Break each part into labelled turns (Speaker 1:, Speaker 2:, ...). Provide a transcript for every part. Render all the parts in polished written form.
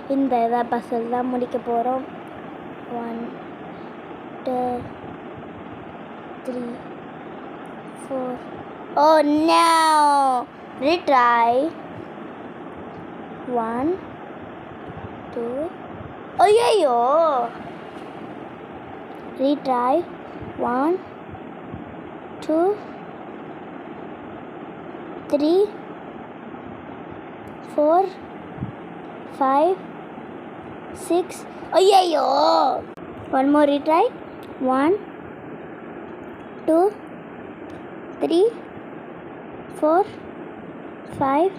Speaker 1: இந்த பசல் தான் முடிக்க போகிறோம். 1 2 3 4. Oh no! Retry. 1 2. ஐயோ! Retry. 1 2 3 4 5 6. ஐயோ! One more retry. 1 2 3 4 5.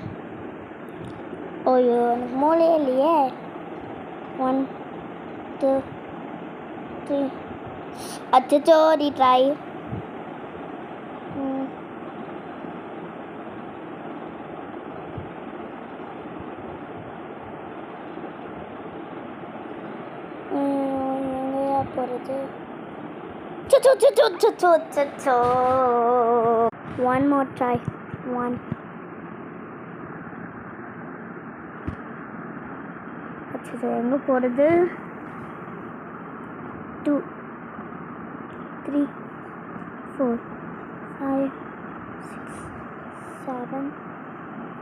Speaker 1: ஐயோ, எனக்கு மூளையே இல்லையே. 1 2 3. அச்சோ, retry. எங்கேயா போகிறது? One more try. 1. அச்சோ, எங்கே போகிறது? 2 3 4 5 6 7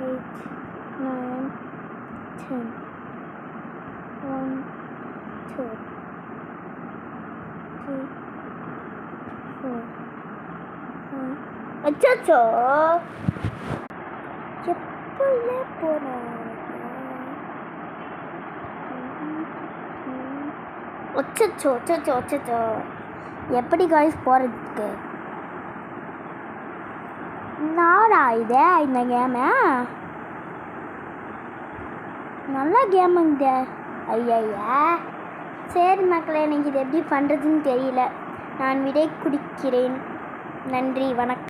Speaker 1: 8 9 10. 1 2 3 4 5. அச்சோ, எப்போலே போகிறேன். அச்சோ, எப்படி காய்ஸ் போகிறதுக்கு? நாடா இதே இந்த கேமு நல்ல கேமுங்க. ஐயா, சரி மக்களே, எனக்கு இது எப்படி பண்ணுறதுன்னு தெரியல. நான் விடை குடிக்கிறேன். நன்றி, வணக்கம்.